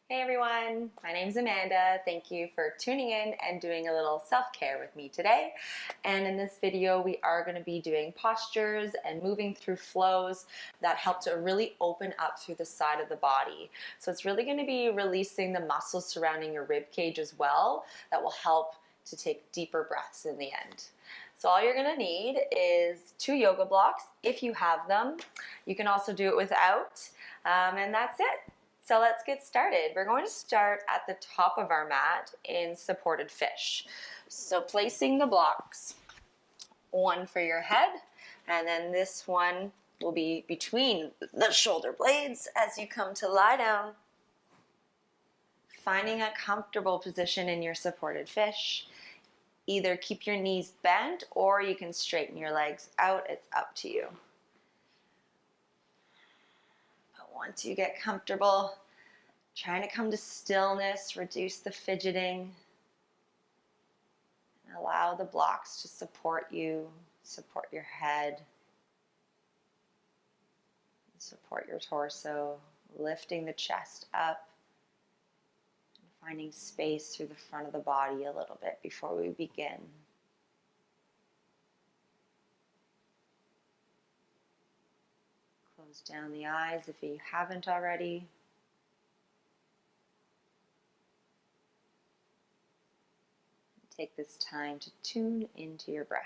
Hey everyone, my name's Amanda. Thank you for tuning in and doing a little self-care with me today. And in this video, we are going to be doing postures and moving through flows that help to really open up through the side of the body. So it's really going to be releasing the muscles surrounding your rib cage as well that will help to take deeper breaths in the end. So all you're going to need is 2 yoga blocks if you have them. You can also do it without, and that's it. So let's get started. We're going to start at the top of our mat in supported fish. So placing the blocks, one for your head, and then this one will be between the shoulder blades as you come to lie down. Finding a comfortable position in your supported fish. Either keep your knees bent or you can straighten your legs out. It's up to you. Once you get comfortable, trying to come to stillness, reduce the fidgeting, and allow the blocks to support you, support your head, support your torso, lifting the chest up, and finding space through the front of the body a little bit before we begin. Close down the eyes if you haven't already. Take this time to tune into your breath.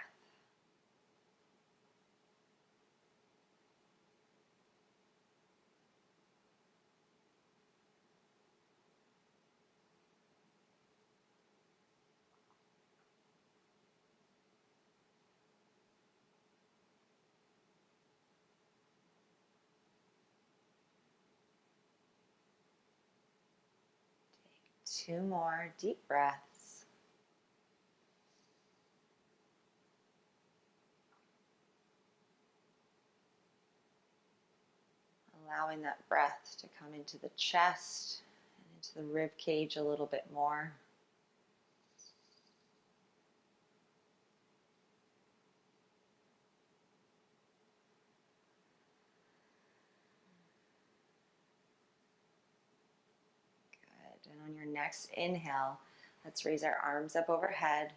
Take 2 more deep breaths. Allowing that breath to come into the chest and into the rib cage a little bit more. Good. And on your next inhale, let's raise our arms up overhead.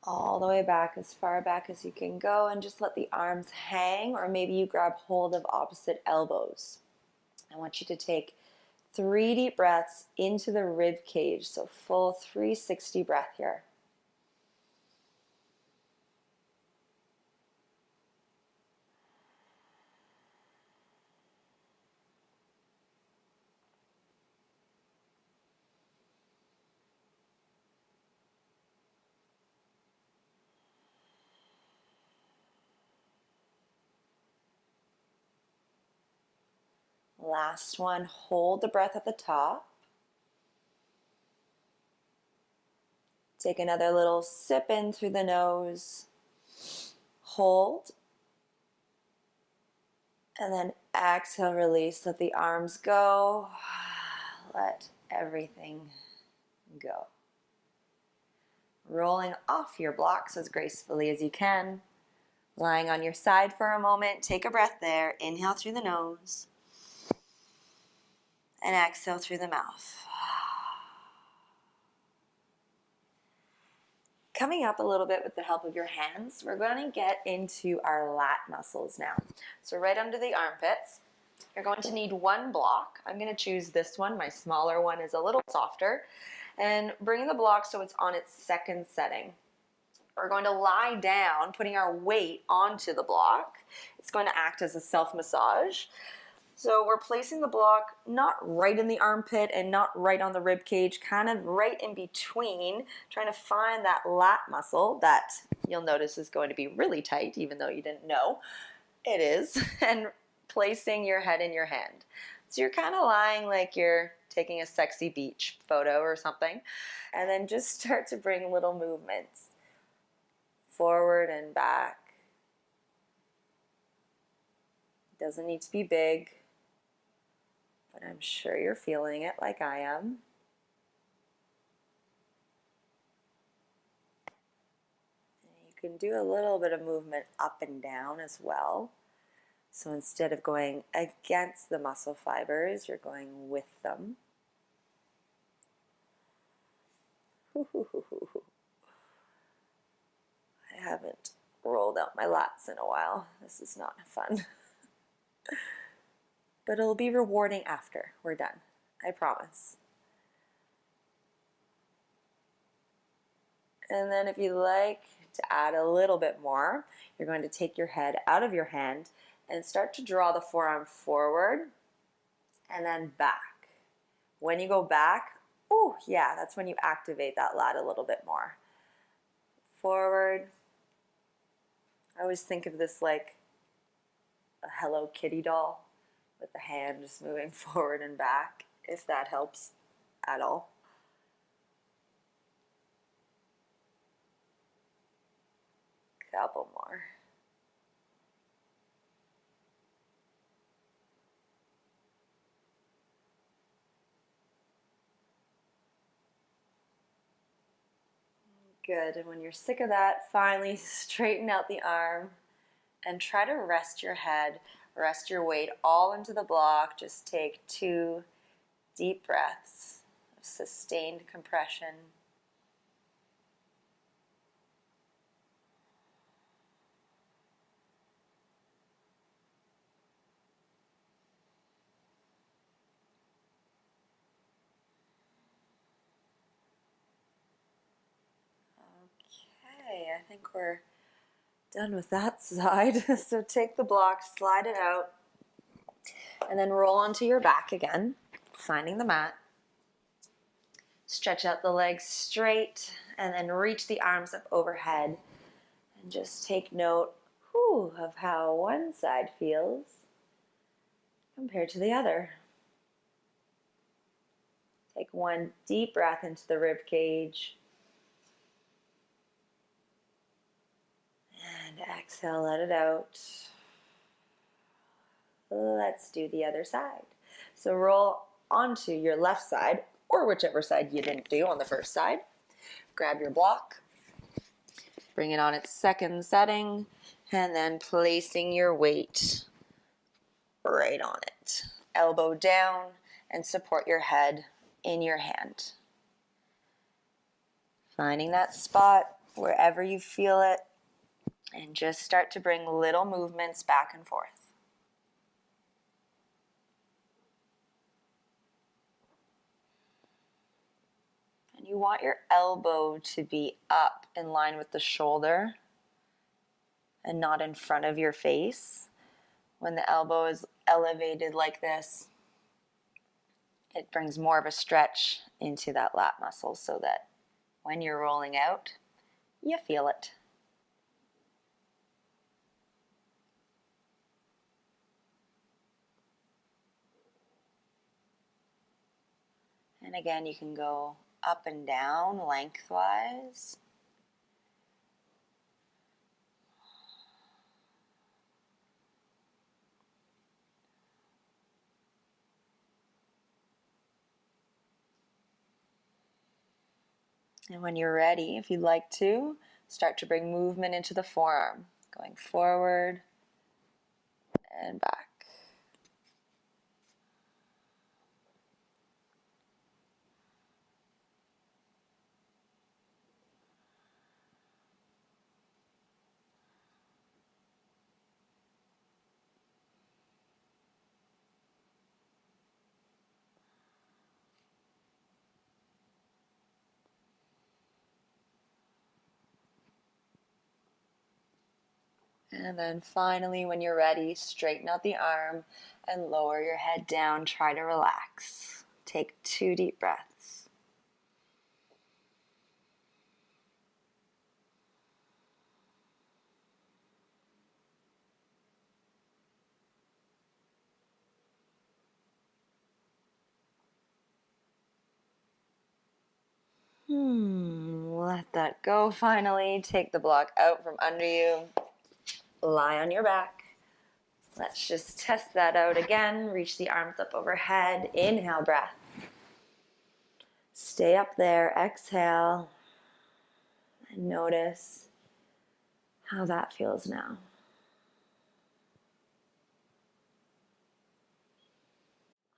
All the way back, as far back as you can go, and just let the arms hang, or maybe you grab hold of opposite elbows. I want you to take 3 deep breaths into the rib cage, so full 360 breath here. Last one, hold the breath at the top. Take another little sip in through the nose. Hold. And then exhale, release. Let the arms go. Let everything go. Rolling off your blocks as gracefully as you can. Lying on your side for a moment. Take a breath there. Inhale through the nose. And exhale through the mouth. Coming up a little bit with the help of your hands, we're going to get into our lat muscles now. So right under the armpits, you're going to need 1 block. I'm going to choose this one. My smaller one is a little softer. And bring the block so it's on its second setting. We're going to lie down, putting our weight onto the block. It's going to act as a self-massage. So we're placing the block not right in the armpit and not right on the rib cage, kind of right in between, trying to find that lat muscle that you'll notice is going to be really tight, even though you didn't know it is, and placing your head in your hand. So you're kind of lying like you're taking a sexy beach photo or something, and then just start to bring little movements forward and back. It doesn't need to be big, but I'm sure you're feeling it like I am. And you can do a little bit of movement up and down as well. So instead of going against the muscle fibers, you're going with them. I haven't rolled out my lats in a while. This is not fun. But it'll be rewarding after we're done. I promise. And then if you like to add a little bit more, you're going to take your head out of your hand and start to draw the forearm forward and then back. When you go back, oh yeah, that's when you activate that lat a little bit more. Forward. I always think of this like a Hello Kitty doll with the hand just moving forward and back, if that helps at all. Couple more. Good, and when you're sick of that, finally straighten out the arm and try to rest your head, rest your weight all into the block. Just take 2 deep breaths of sustained compression. Okay, I think we're done with that side. So take the block, slide it out, and then roll onto your back again, finding the mat. Stretch out the legs straight, and then reach the arms up overhead. And just take note of how one side feels compared to the other. Take 1 deep breath into the rib cage. And exhale, let it out. Let's do the other side. So roll onto your left side, or whichever side you didn't do on the first side. Grab your block, bring it on its second setting, and then placing your weight right on it. Elbow down and support your head in your hand. Finding that spot wherever you feel it, and just start to bring little movements back and forth. And you want your elbow to be up in line with the shoulder and not in front of your face. When the elbow is elevated like this, it brings more of a stretch into that lat muscle so that when you're rolling out, you feel it. And again, you can go up and down lengthwise. And when you're ready, if you'd like to, start to bring movement into the forearm, going forward and back. And then finally, when you're ready, straighten out the arm and lower your head down. Try to relax. Take 2 deep breaths. Let that go finally. Take the block out from under you. Lie on your back. Let's just test that out again. Reach the arms up overhead. Inhale, breath. Stay up there. Exhale. And notice how that feels now.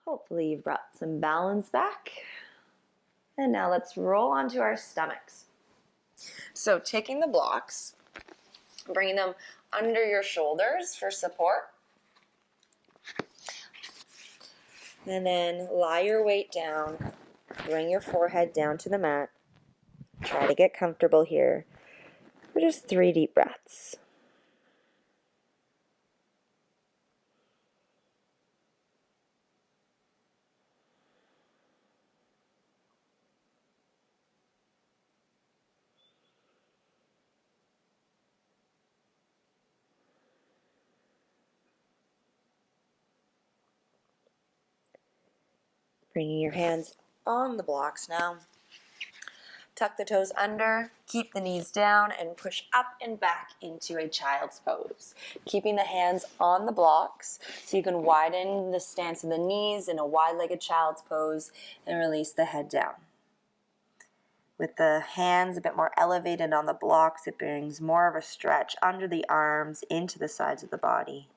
Hopefully you've brought some balance back. And now let's roll onto our stomachs. So taking the blocks, bringing them under your shoulders for support. And then lie your weight down. Bring your forehead down to the mat. Try to get comfortable here for just 3 deep breaths. Bringing your hands on the blocks now. Tuck the toes under, keep the knees down, and push up and back into a child's pose. Keeping the hands on the blocks so you can widen the stance of the knees in a wide-legged child's pose and release the head down. With the hands a bit more elevated on the blocks, it brings more of a stretch under the arms into the sides of the body.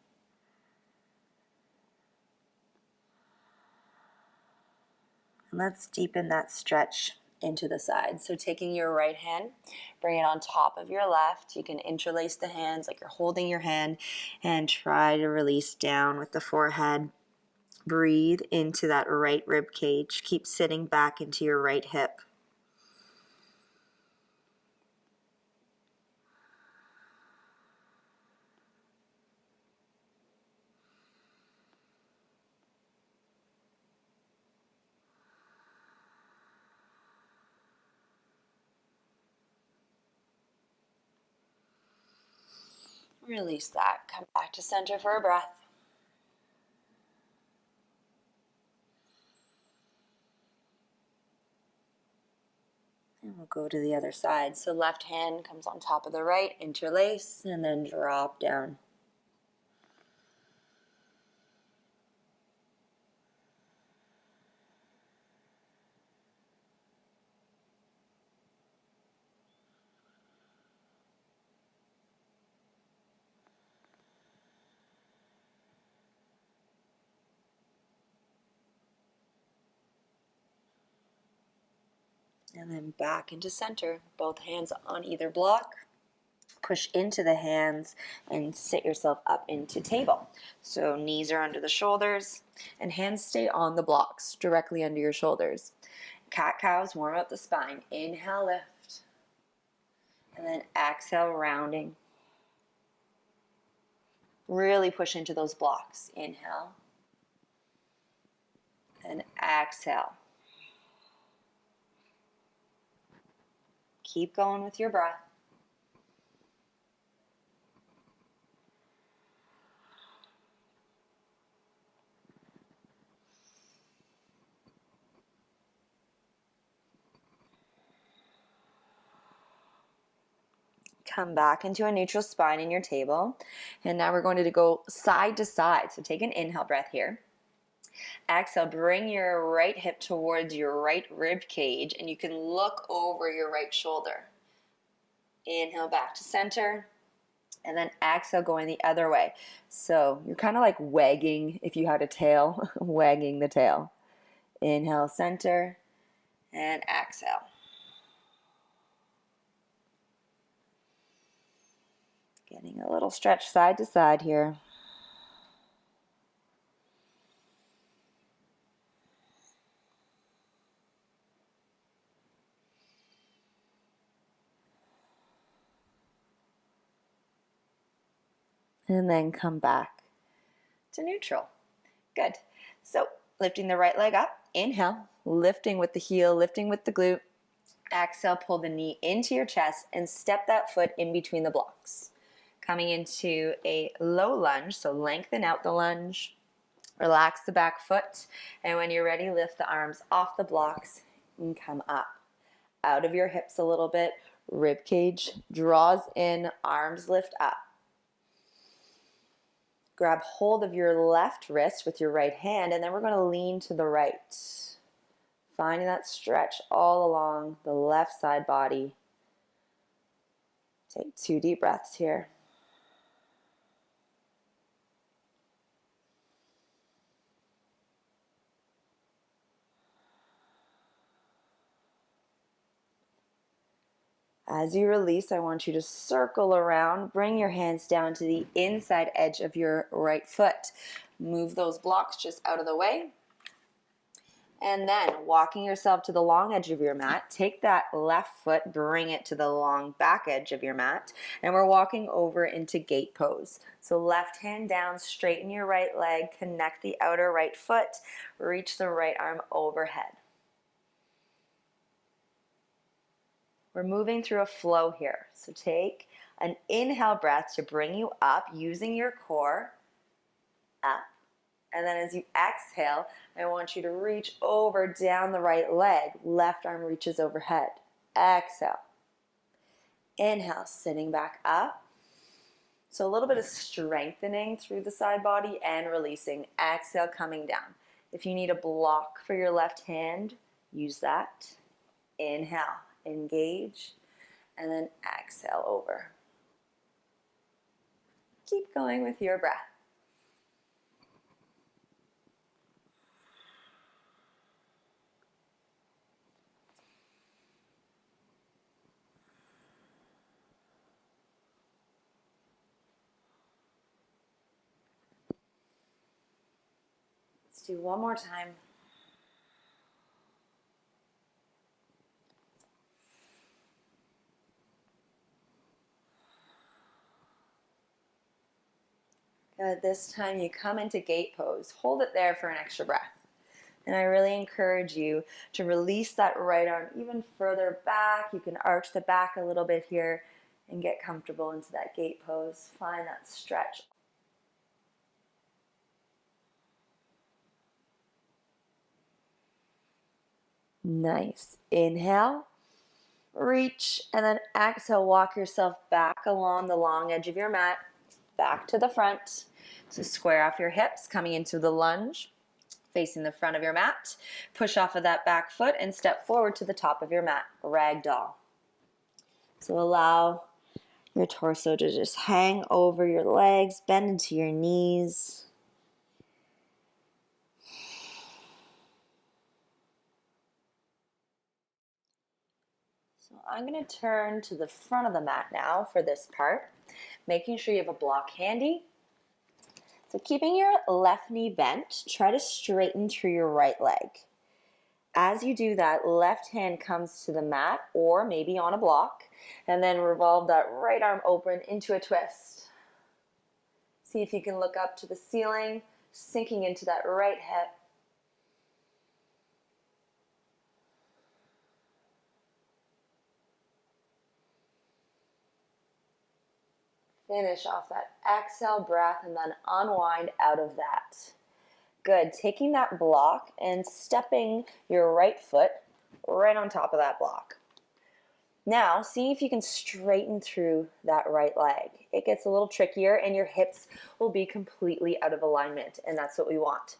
And let's deepen that stretch into the sides. So taking your right hand, bring it on top of your left. You can interlace the hands like you're holding your hand and try to release down with the forehead. Breathe into that right rib cage. Keep sitting back into your right hip. Release that. Come back to center for a breath. And we'll go to the other side. So left hand comes on top of the right, interlace, and then drop down. And then back into center. Both hands on either block. Push into the hands and sit yourself up into table. So knees are under the shoulders and hands stay on the blocks directly under your shoulders. Cat-cows, warm up the spine. Inhale, lift. And then exhale, rounding. Really push into those blocks. Inhale. And exhale. Keep going with your breath. Come back into a neutral spine in your table. And now we're going to go side to side. So take an inhale breath here. Exhale, bring your right hip towards your right rib cage and you can look over your right shoulder. Inhale back to center and then exhale going the other way. So you're kind of like wagging, if you had a tail, wagging the tail. Inhale, center, and exhale. Getting a little stretch side to side here. And then come back to neutral. Good. So lifting the right leg up, inhale, lifting with the heel, lifting with the glute. Exhale, pull the knee into your chest and step that foot in between the blocks. Coming into a low lunge, so lengthen out the lunge. Relax the back foot, and when you're ready, lift the arms off the blocks and come up. Out of your hips a little bit, rib cage draws in, arms lift up. Grab hold of your left wrist with your right hand, and then we're going to lean to the right. Finding that stretch all along the left side body. Take 2 deep breaths here. As you release, I want you to circle around, bring your hands down to the inside edge of your right foot. Move those blocks just out of the way. And then walking yourself to the long edge of your mat, take that left foot, bring it to the long back edge of your mat, and we're walking over into gate pose. So left hand down, straighten your right leg, connect the outer right foot, reach the right arm overhead. We're moving through a flow here. So take an inhale breath to bring you up using your core, up. And then as you exhale, I want you to reach over down the right leg. Left arm reaches overhead. Exhale. Inhale, sitting back up. So a little bit of strengthening through the side body and releasing. Exhale, coming down. If you need a block for your left hand, use that. Inhale, engage, and then exhale over. Keep going with your breath. Let's do one more time. Good. This time you come into gate pose. Hold it there for an extra breath. And I really encourage you to release that right arm even further back. You can arch the back a little bit here and get comfortable into that gate pose. Find that stretch. Nice. Inhale, reach, and then exhale, walk yourself back along the long edge of your mat, back to the front. So square off your hips, coming into the lunge, facing the front of your mat. Push off of that back foot and step forward to the top of your mat, ragdoll. So allow your torso to just hang over your legs, bend into your knees. So I'm going to turn to the front of the mat now for this part, making sure you have a block handy. So keeping your left knee bent, try to straighten through your right leg. As you do that, left hand comes to the mat or maybe on a block, and then revolve that right arm open into a twist. See if you can look up to the ceiling, sinking into that right hip. Finish off that exhale breath and then unwind out of that. Good. Taking that block and stepping your right foot right on top of that block. Now, see if you can straighten through that right leg. It gets a little trickier and your hips will be completely out of alignment, and that's what we want.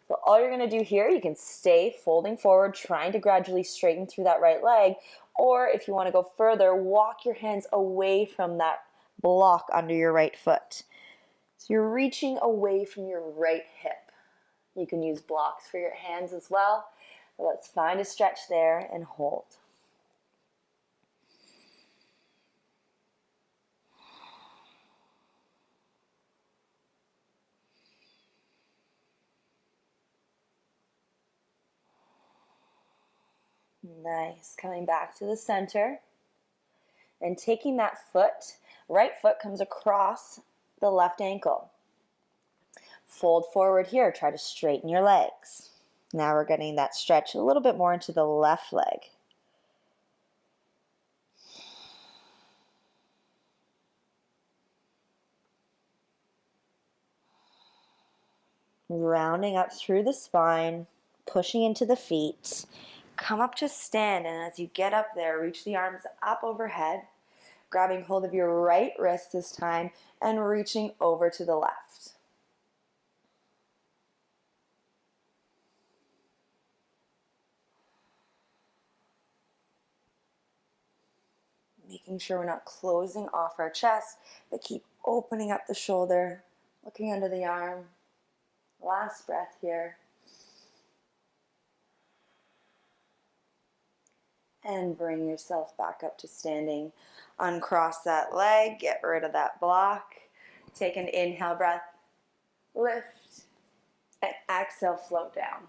So all you're going to do here, you can stay folding forward, trying to gradually straighten through that right leg, or if you want to go further, walk your hands away from that block under your right foot. So you're reaching away from your right hip. You can use blocks for your hands as well. But let's find a stretch there and hold. Nice. Coming back to the center and taking that foot, right foot comes across the left ankle. Fold forward here. Try to straighten your legs. Now we're getting that stretch a little bit more into the left leg. Rounding up through the spine, pushing into the feet. Come up to stand, and as you get up there, reach the arms up overhead, grabbing hold of your right wrist this time and reaching over to the left. Making sure we're not closing off our chest, but keep opening up the shoulder, looking under the arm. Last breath here. And bring yourself back up to standing. Uncross that leg, get rid of that block. Take an inhale breath, lift, and exhale, float down.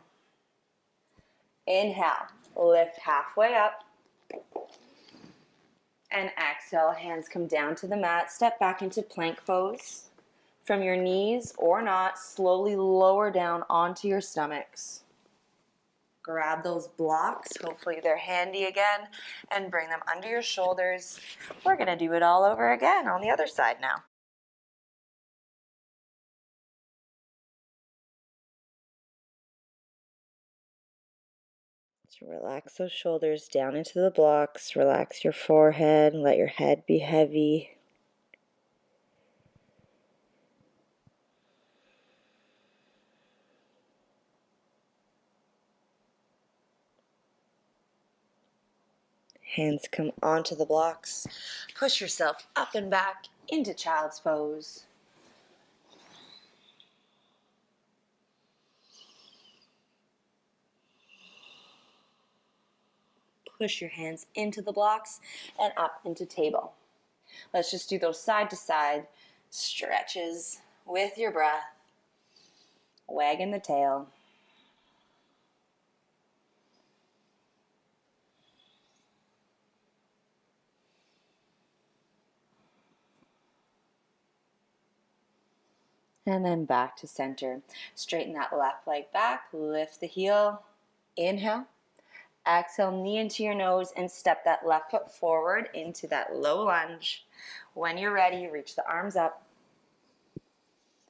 Inhale, lift halfway up. And exhale, hands come down to the mat. Step back into plank pose. From your knees or not, slowly lower down onto your stomachs. Grab those blocks, hopefully they're handy again, and bring them under your shoulders. We're going to do it all over again on the other side now. So relax those shoulders down into the blocks. Relax your forehead and let your head be heavy. Hands come onto the blocks. Push yourself up and back into child's pose. Push your hands into the blocks and up into table. Let's just do those side to side stretches with your breath. Wagging the tail. And then back to center. Straighten that left leg back, lift the heel, inhale. Exhale, knee into your nose and step that left foot forward into that low lunge. When you're ready, reach the arms up.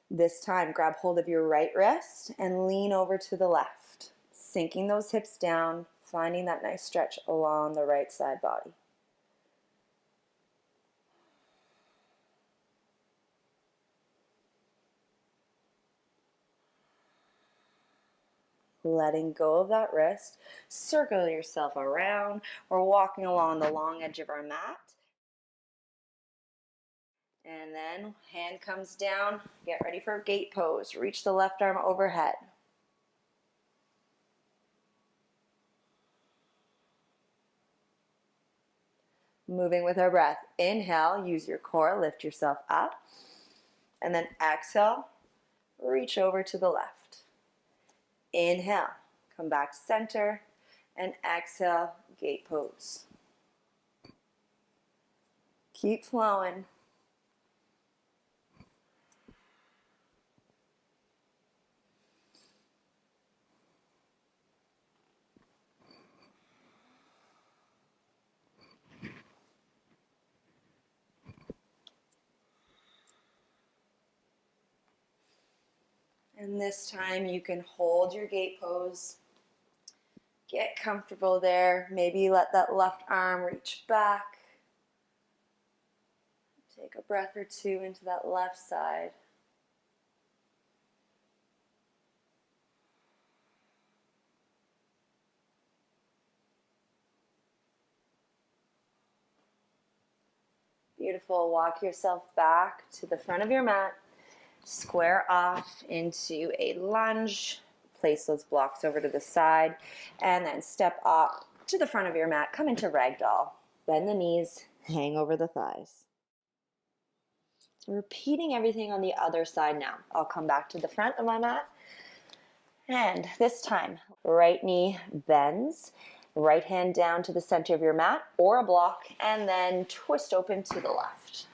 This time, grab hold of your right wrist and lean over to the left, sinking those hips down, finding that nice stretch along the right side body. Letting go of that wrist, circle yourself around. We're walking along the long edge of our mat. And then hand comes down, get ready for gate pose. Reach the left arm overhead. Moving with our breath. Inhale, use your core, lift yourself up. And then exhale, reach over to the left. Inhale, come back to center. And exhale, gate pose. Keep flowing. And this time you can hold your gate pose. Get comfortable there. Maybe let that left arm reach back. Take a breath or two into that left side. Beautiful. Walk yourself back to the front of your mat. Square off into a lunge. Place those blocks over to the side. And then step up to the front of your mat. Come into ragdoll. Bend the knees. Hang over the thighs. Repeating everything on the other side now. I'll come back to the front of my mat. And this time, right knee bends. Right hand down to the center of your mat or a block. And then twist open to the left.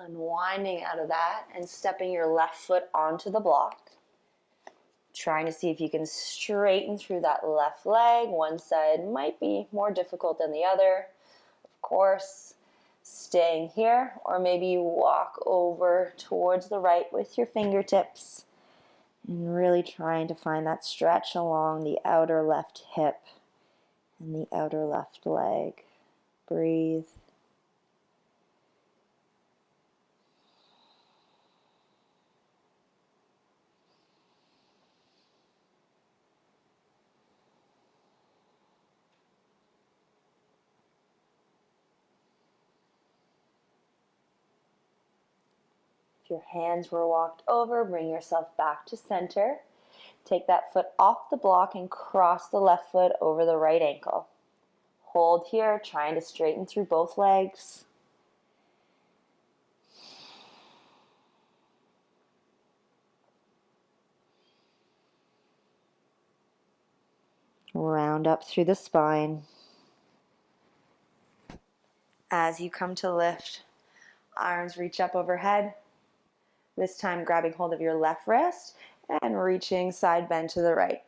Unwinding out of that and stepping your left foot onto the block. Trying to see if you can straighten through that left leg. One side might be more difficult than the other. Of course, staying here, or maybe you walk over towards the right with your fingertips and really trying to find that stretch along the outer left hip and the outer left leg. Breathe. If your hands were walked over, bring yourself back to center. Take that foot off the block and cross the left foot over the right ankle. Hold here, trying to straighten through both legs. Round up through the spine. As you come to lift, arms reach up overhead. This time grabbing hold of your left wrist and reaching side bend to the right.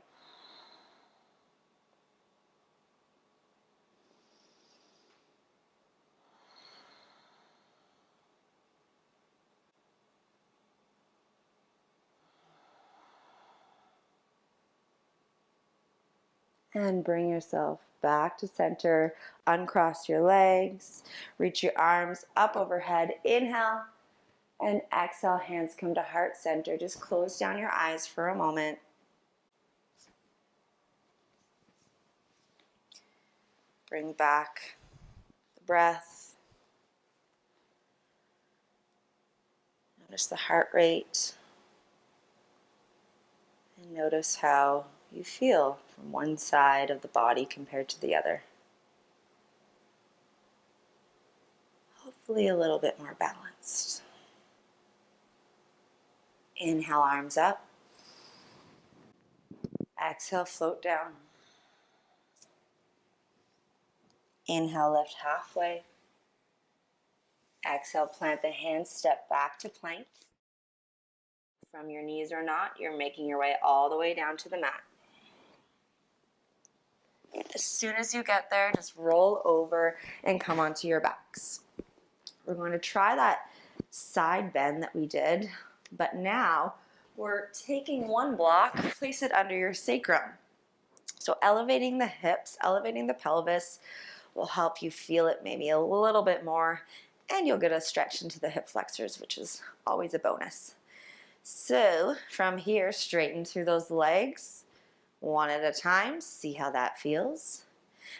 And bring yourself back to center. Uncross your legs. Reach your arms up overhead. Inhale. And exhale, hands come to heart center. Just close down your eyes for a moment. Bring back the breath. Notice the heart rate. And notice how you feel from one side of the body compared to the other. Hopefully a little bit more balanced. Inhale, arms up. Exhale, float down. Inhale, lift halfway. Exhale, plant the hands, step back to plank. From your knees or not, you're making your way all the way down to the mat. As soon as you get there, just roll over and come onto your backs. We're going to try that side bend that we did, but now we're taking one block, place it under your sacrum. So elevating the hips, elevating the pelvis will help you feel it maybe a little bit more, and you'll get a stretch into the hip flexors, which is always a bonus. So from here, straighten through those legs, one at a time, see how that feels.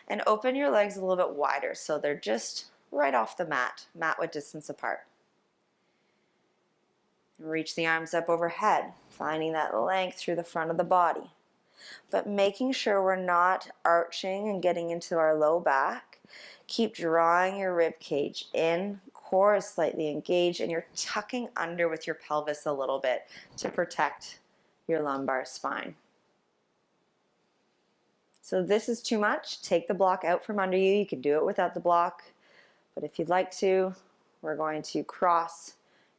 And open your legs a little bit wider so they're just right off the mat width distance apart. And reach the arms up overhead, finding that length through the front of the body. But making sure we're not arching and getting into our low back. Keep drawing your rib cage in, core is slightly engaged, and you're tucking under with your pelvis a little bit to protect your lumbar spine. So this is too much. Take the block out from under you. You can do it without the block, but if you'd like to, we're going to cross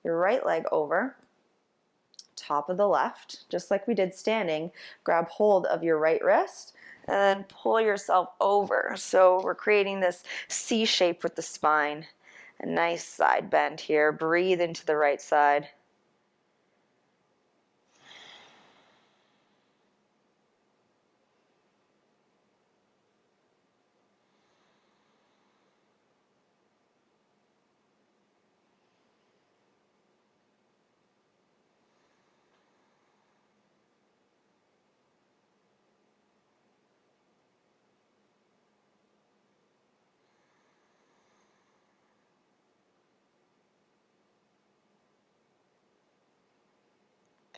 your right leg over, top of the left, just like we did standing. Grab hold of your right wrist and then pull yourself over. So we're creating this C shape with the spine. A nice side bend here. Breathe into the right side.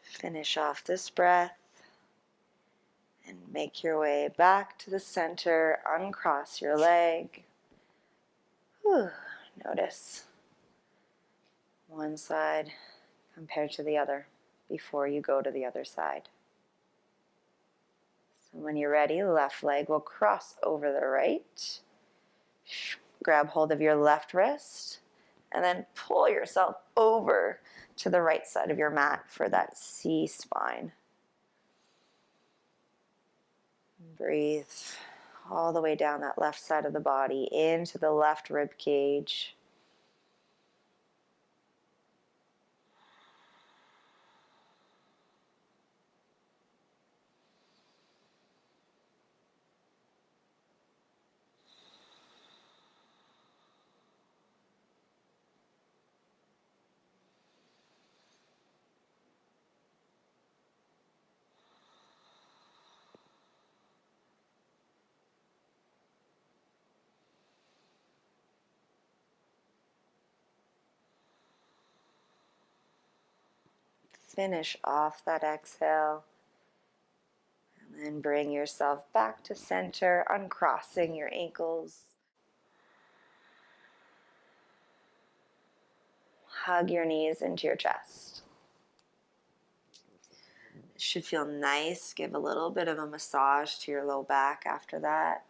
Finish off this breath and make your way back to the center. Uncross your leg. Whew. Notice one side compared to the other before you go to the other side. So when you're ready, left leg will cross over the right. Grab hold of your left wrist and then pull yourself over to the right side of your mat for that C spine. Breathe all the way down that left side of the body into the left rib cage. Finish off that exhale. And then bring yourself back to center, uncrossing your ankles. Hug your knees into your chest. It should feel nice. Give a little bit of a massage to your low back after that.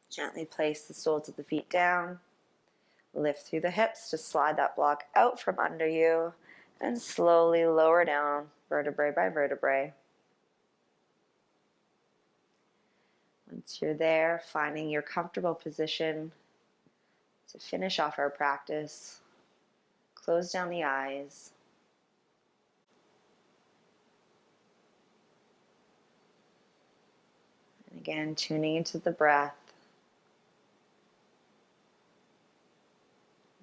Gently place the soles of the feet down. Lift through the hips to slide that block out from under you and slowly lower down vertebrae by vertebrae. Once you're there, finding your comfortable position to finish off our practice, close down the eyes. And again, tuning into the breath.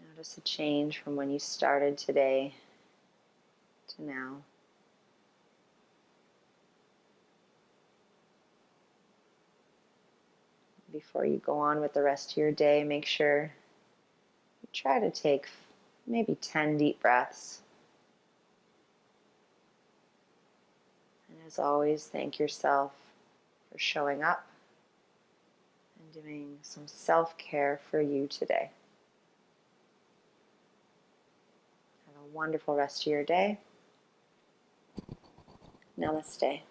Notice a change from when you started today to now. Before you go on with the rest of your day, make sure you try to take maybe 10 deep breaths. And as always, thank yourself for showing up and doing some self-care for you today. Have a wonderful rest of your day. Namaste.